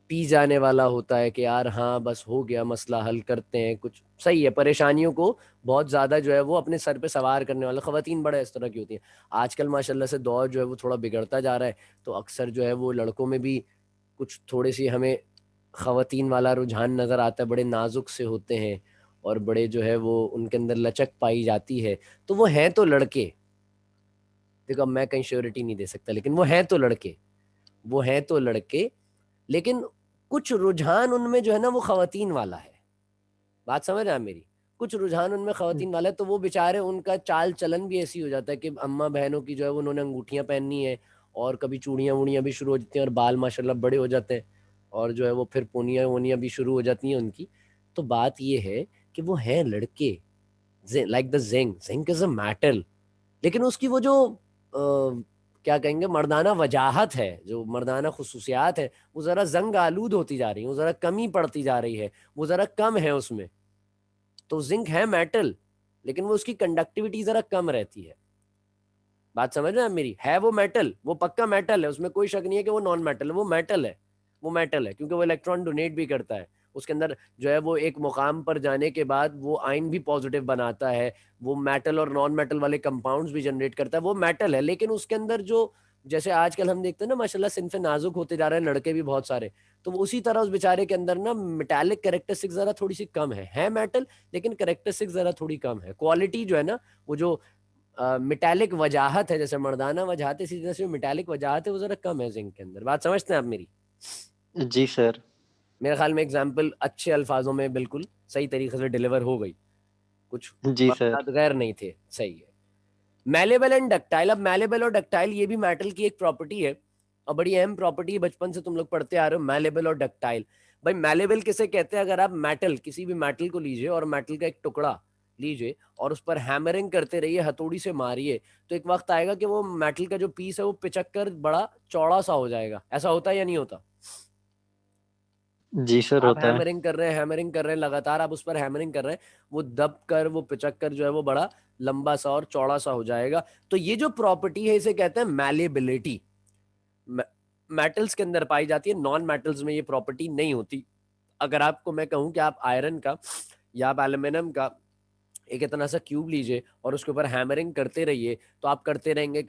पी जाने वाला होता है कि यार हाँ बस हो गया, मसला हल करते हैं कुछ। सही है, परेशानियों को बहुत ज़्यादा जो है वो अपने सर पे सवार करने वाला ख़वातीन बड़ा इस तरह की होती हैं। आजकल माशाल्लाह से दौर जो है वो थोड़ा बिगड़ता जा रहा है, तो अक्सर जो है वो लड़कों में भी कुछ थोड़ी सी हमें ख़वातीन वाला रुझान नज़र आता है, बड़े नाजुक से होते हैं और बड़े जो है वो उनके अंदर लचक पाई जाती है। तो वो हैं तो लड़के, देखो अब मैं कहीं श्योरिटी नहीं दे सकता, लेकिन वो हैं तो लड़के, वो हैं तो लड़के, लेकिन कुछ रुझान उनमें जो है ना वो ख़वातीन वाला है। बात समझ रहे हैं मेरी? कुछ रुझान उनमें ख़वातीन वाला है, तो वो बेचारे उनका चाल चलन भी ऐसी हो जाता है कि अम्मा बहनों की जो है उन्होंने अंगूठियां पहननी है और कभी चूड़ियां वूड़ियां भी शुरू हो जाती हैं और बाल माशाल्लाह बड़े हो जाते हैं और जो है वो फिर पोनियां वोनियां भी शुरू हो जाती हैं उनकी। तो बात ये है कि वो हैं लड़के, like the zinc, zinc is a metal, लेकिन उसकी वो जो क्या कहेंगे मर्दाना वजाहत है, जो मर्दाना खुसूसियात है, वो ज़रा जंग आलूद होती जा रही है, वो ज़रा कमी पड़ती जा रही है, वो ज़रा कम है उसमें। तो जिंक है मेटल, लेकिन वो उसकी कंडक्टिविटी ज़रा कम रहती है। बात समझ रहे हैं आप मेरी? है वो मेटल, वो पक्का मेटल है, उसमें कोई शक नहीं है कि वो नॉन मेटल है, वो मेटल है, वो मेटल है, क्योंकि वो इलेक्ट्रॉन डोनेट भी करता है उसके अंदर जो है, वो एक मुकाम पर जाने के बाद वो आयन भी पॉजिटिव बनाता है, वो मेटल और नॉन मेटल वाले कंपाउंड्स भी जनरेट करता है, वो मेटल है। लेकिन उसके अंदर जो, जैसे आजकल हम देखते हैं ना माशाल्लाह सिनफे नाजुक होते जा रहे हैं लड़के भी बहुत सारे, तो वो उसी तरह उस बेचारे के अंदर ना मेटालिक कैरेक्टरिस्टिक जरा थोड़ी सी कम है मेटल, लेकिन कैरेक्टरिस्टिक जरा थोड़ी कम है। क्वालिटी जो है ना, वो जो मेटालिक वजाहत है, जैसे मर्दाना वजाहत है, इसी तरह से मेटालिक वजाहत है, वो जरा कम है जिंक के अंदर। बात समझते हैं आप मेरी? जी सर। मेरे ख्याल में एग्जाम्पल अच्छे अल्फाजों में बिल्कुल सही तरीके से डिलीवर हो गई, कुछ जी सर। मकसद गैर नहीं थे। सही है। Malleable and ductile. अब मैलेबल और डक्टाइल ये भी मेटल की एक प्रॉपर्टी है, और बड़ी अहम प्रॉपर्टी है, बचपन से तुम लोग पढ़ते आ रहे हो, मैलेबल और डक्टाइल। भाई मैलेबल किसे कहते हैं? अगर आप मेटल, किसी भी मेटल को लीजिए और मेटल का एक टुकड़ा लीजिए और उस पर हैमरिंग करते रहिए, हथौड़ी से मारिए, तो एक वक्त आएगा कि वो मेटल का जो पीस है वो पिचक कर बड़ा चौड़ा सा हो जाएगा। ऐसा होता है या नहीं होता? जी सर आप होता है। हैमरिंग कर रहे हैं लगातार, आप उस पर हैमरिंग कर रहे हैं, वो दब कर, वो पिचक कर जो है वो बड़ा लंबा सा और चौड़ा सा हो जाएगा। तो ये जो प्रॉपर्टी है इसे कहते हैं मैलेबिलिटी। मेटल्स के अंदर पाई जाती है, नॉन मेटल्स में ये प्रॉपर्टी नहीं होती। अगर आपको मैं कहूं कि आप आयरन का या आप एल्यूमिनियम का एक इतना सा क्यूब लीजिए और उसके ऊपर हैमरिंग करते रहिए, तो आप करते रहेंगे,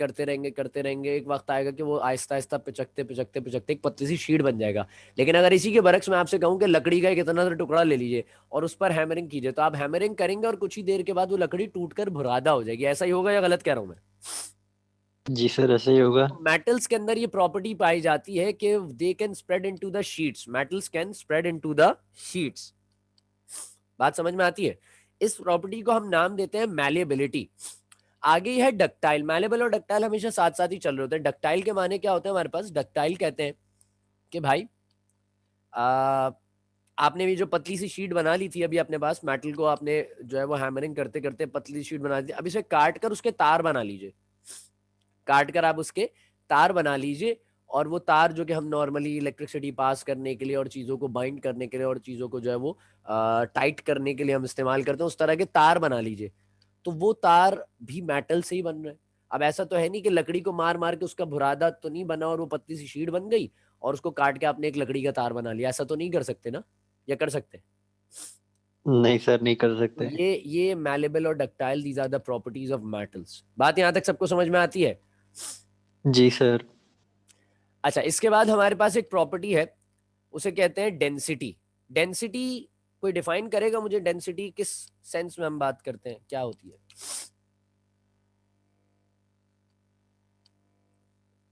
एक वक्त आएगा कि वो आहिस्ता आहिस्ता पिचकते पिचकते पिचकते एक पतली सी शीट बन जाएगा। लेकिन अगर इसी के बरक्स में आपसे कहूं कि लकड़ी का एक इतना सा टुकड़ा ले लीजिए और उस पर हैमरिंग कीजिए, तो आप हैमरिंग करेंगे और कुछ ही देर के बाद वो लकड़ी टूट कर भुरादा हो जाएगी। ऐसा ही होगा या गलत कह रहा हूं मैं? जी सर ऐसे ही होगा। मेटल्स के अंदर ये प्रॉपर्टी पाई जाती है कि they can spread into the sheets, metals can spread into the sheets. बात समझ में आती है? इस प्रॉपर्टी को हम नाम देते हैं मैलेबिलिटी। आगे है डक्टाइल। मैलेबल और डक्टाइल हमेशा साथ साथ ही चल रहे होते हैं। डक्टाइल के माने क्या होते हैं हमारे पास? डक्टाइल कहते हैं कि भाई आपने भी जो पतली सी शीट बना ली थी अभी अपने पास, मेटल को आपने जो है वो हैमरिंग करते करते पतली शीट बना दी, अब इसे काट कर उसके तार बना लीजिए, काट कर आप उसके तार बना लीजिए, और वो तार जो कि हम नॉर्मली इलेक्ट्रिसिटी पास करने के लिए और चीज़ों को बाइंड करने के लिए और चीज़ों को जो है वो टाइट करने के लिए हम इस्तेमाल करते हैं, उस तरह के तार बना लीजिए। तो वो तार भी मेटल से ही बन रहे हैं। अब ऐसा तो है नहीं कि लकड़ी को मार मार के उसका बुरादा तो नहीं बना और वो पतली सी शीट बन गई और उसको काट के आपने एक लकड़ी का तार बना लिया, ऐसा तो नहीं कर सकते ना? या कर सकते? नहीं सर नहीं कर तो सकते। ये मैलेबल और ductile, these are the properties of metals. बात यहाँ तक सबको समझ में आती है? जी सर। अच्छा, इसके बाद हमारे पास एक प्रॉपर्टी है, उसे कहते हैं डेंसिटी। डेंसिटी कोई डिफाइन करेगा मुझे? डेंसिटी किस सेंस में हम बात करते हैं, क्या होती है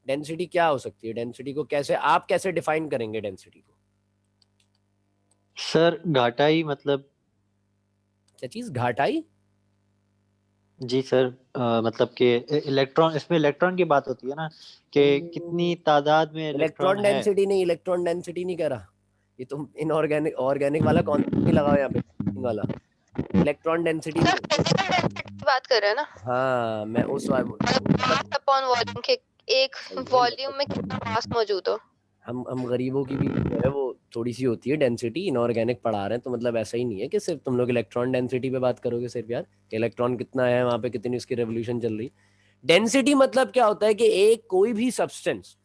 डेंसिटी? क्या हो सकती है डेंसिटी? को कैसे आप कैसे डिफाइन करेंगे डेंसिटी को? सर घाटाई मतलब। क्या चीज? घाटाई? जी सर मतलब कि इलेक्ट्रॉन, इसमें इलेक्ट्रॉन की बात होती है ना कि कितनी तादाद में इलेक्ट्रॉन इलेक्ट्रॉन है। डेंसिटी नहीं, इलेक्ट्रॉन डेंसिटी नहीं कह रहा। ये तुम इनऑर्गेनिक ऑर्गेनिक वाला कॉन्सेप्ट नहीं लगाओ यहाँ पे वाला। इलेक्ट्रॉन डेंसिटी सर फिजिकल की बात कर रहे हैं ना? हाँ, मैं उस वाले मास अपॉन वॉल्यूम के, एक वॉल्यूम में कितना मास मौजूद हो। हम गरीबों की भी जो है वो थोड़ी सी होती है डेंसिटी। इनऑर्गेनिक पढ़ा रहे हैं तो मतलब ऐसा ही नहीं है कि सिर्फ तुम लोग इलेक्ट्रॉन डेंसिटी पे बात करोगे सिर्फ, यार इलेक्ट्रॉन कितना है वहां पे, कितनी उसकी रेवोल्यूशन चल रही। डेंसिटी मतलब क्या होता है कि एक कोई भी सब्सटेंस,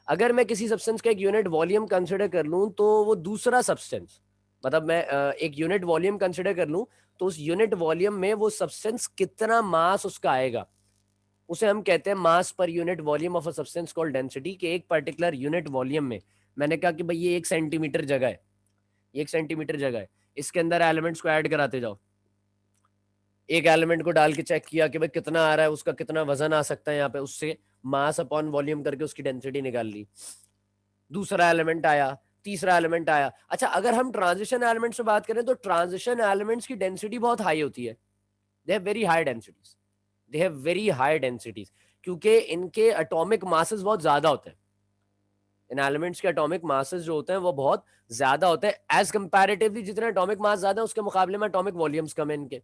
अगर मैं किसी सब्सटेंस का एक यूनिट वॉल्यूम कंसिडर कर लूं तो वो दूसरा सब्सटेंस, मतलब मैं एक यूनिट वॉल्यूम कंसिडर कर लूं तो उस यूनिट वॉल्यूम में वो सब्सटेंस कितना मास उसका आएगा, उसे हम कहते हैं mass per unit volume of a substance called density. के एक पर्टिकुलर यूनिट वॉल्यूम में, मैंने कहा कि भाई ये 1 सेंटीमीटर जगह है, 1 सेंटीमीटर जगह है, इसके अंदर एलिमेंट्स को ऐड कराते जाओ, एक एलिमेंट को डाल के चेक किया कि भाई कितना आ रहा है, उसका कितना वजन आ सकता है यहाँ पे, उससे मास अपॉन वॉल्यूम करके उसकी डेंसिटी निकाल ली। दूसरा एलिमेंट आया, तीसरा एलिमेंट आया। अच्छा, अगर हम ट्रांजिशन एलिमेंट से बात करें तो ट्रांजिशन एलिमेंट्स की डेंसिटी बहुत हाई होती है। They have very high densities, they have very high densities, क्योंकि इनके एटॉमिक मासेस बहुत ज्यादा होते हैं। इन एलिमेंट्स के एटॉमिक मासेस जो होते हैं वो बहुत ज्यादा होते हैं एज कंपैरेटिवली। जितने एटॉमिक मास ज्यादा है उसके मुकाबले में एटॉमिक वॉल्यूम्स कम है इनके।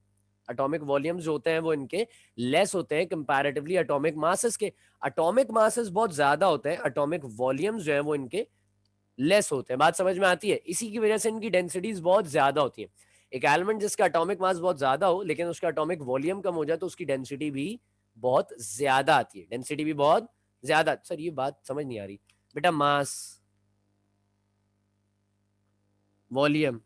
एटॉमिक वॉल्यूम्स जो होते हैं वो इनके लेस होते हैं कंपैरेटिवली एटॉमिक मासेस के। एटॉमिक मासेस बहुत ज्यादा होते हैं, एटॉमिक वॉल्यूम्स जो है वो इनके लेस होते हैं। बात समझ में आती है? इसी की वजह से इनकी डेंसिटीज बहुत ज्यादा होती है। एक एलिमेंट जिसका एटॉमिक मास बहुत ज्यादा हो लेकिन उसका एटॉमिक वॉल्यूम कम हो जाए तो उसकी डेंसिटी भी बहुत ज्यादा आती है, डेंसिटी भी बहुत ज्यादा। सर ये बात समझ नहीं आ रही बेटा। मास, वॉल्यूम,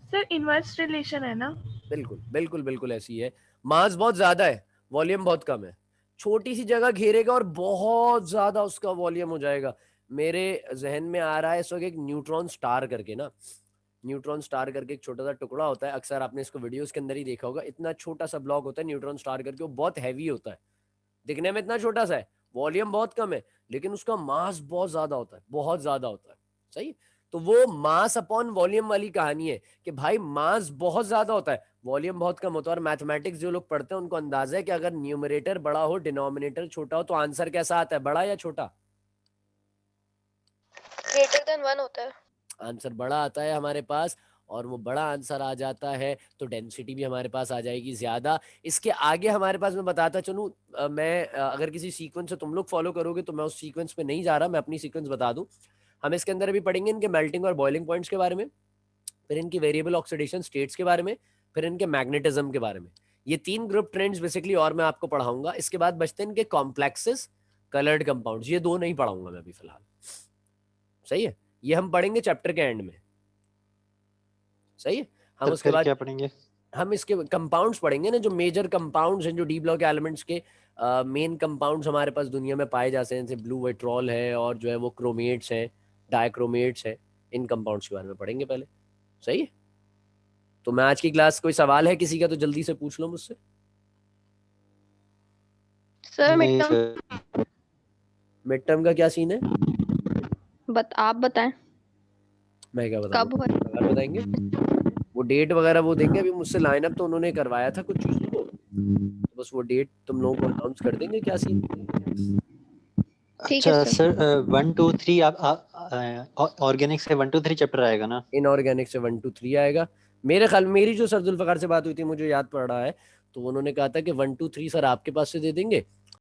सर इनवर्स रिलेशन है ना? बिल्कुल बिल्कुल बिल्कुल ऐसी है। मास बहुत ज्यादा है, वॉल्यूम बहुत कम है। छोटी सी जगह घेरेगा और बहुत ज्यादा उसका वॉल्यूम हो जाएगा। मेरे जहन में आ रहा है इस वक्त एक न्यूट्रॉन स्टार करके ना, न्यूट्रॉन स्टार करके एक छोटा सा टुकड़ा होता है, अक्सर आपने इसको वीडियोस के अंदर ही देखा होगा। इतना छोटा सा ब्लॉक होता है न्यूट्रॉन स्टार करके, वो बहुत हैवी होता है, दिखने में इतना छोटा सा है, वॉल्यूम बहुत कम है, लेकिन उसका मास बहुत ज्यादा होता है, बहुत ज्यादा होता है। सही? तो वो मास अपॉन वॉल्यूम वाली कहानी है कि भाई मास बहुत ज्यादा होता है, वॉल्यूम बहुत कम होता है। और मैथमेटिक्स जो लोग पढ़ते हैं उनको अंदाजा है कि अगर न्यूमरेटर बड़ा हो डिनोमिनेटर छोटा हो तो आंसर कैसा आता है, बड़ा या छोटा? ग्रेटर देन 1 होता है। आंसर बड़ा आता है हमारे पास, और वो बड़ा आंसर आ जाता है तो डेंसिटी भी हमारे पास आ जाएगी ज्यादा। इसके आगे हमारे पास, मैं बताता चलूं, अगर किसी सीक्वेंस से तुम लोग फॉलो करोगे तो मैं उस सीक्वेंस पे नहीं जा रहा, मैं अपनी सीक्वेंस बता दूं। हम इसके अंदर अभी पढ़ेंगे इनके मेल्टिंग और बॉइलिंग पॉइंट्स के बारे में, फिर इनकी वेरिएबल ऑक्सीडेशन स्टेट्स के बारे में, फिर इनके मैग्नेटिज्म के बारे में। ये 3 ग्रुप ट्रेंड्स बेसिकली और मैं आपको पढ़ाऊंगा। इसके बाद बचते हैं इनके कॉम्प्लेक्सेस, कलर्ड कंपाउंड्स। ये 2 नहीं पढ़ाऊंगा मैं अभी फिलहाल। सही है? ये हम पढ़ेंगे चैप्टर के एंड में। सही है? हम उसके बाद क्या पढ़ेंगे? हम इसके कंपाउंड्स पढ़ेंगे ना, जो मेजर कंपाउंड्स हैं, जो डी ब्लॉक एलिमेंट्स के मेन कंपाउंड्स हमारे पास दुनिया में पाए जाते हैं, जैसे ब्लू वाइट्रॉल है और जो है वो क्रोमेट्स हैं, डाइक्रोमेट्स हैं। इन कंपाउंड्स के बारे में पढ़ेंगे पहले। सही है? तो मैं आज की क्लास, कोई सवाल है किसी का तो जल्दी से पूछ लो मुझसे। सर नहीं मिड सर। मिड टर्म का क्या सीन है? आप बताएं मैं क्या कब बताऊंगा, हो? सवाल बताएंगे, वो डेट वगैरह वो देंगे। अभी मुझसे लाइन अप तो उन्होंने करवाया था कुछ चीजों को, तो बस वो डेट तुम लोगों को अनाउंस कर देंगे क्या सीन। ठीक है अच्छा सर। सर, 1 2 3 आप ऑर्गेनिक से 1 2 3 चैप्टर आएगा ना? इनऑर्गेनिक से 1 2 3 आएगा मेरे ख्याल। मेरी जो सर जुल्फकार से बात हुई थी मुझे याद पड़ रहा है, तो उन्होंने कहा था कि 1 2 3 सर आपके पास से दे देंगे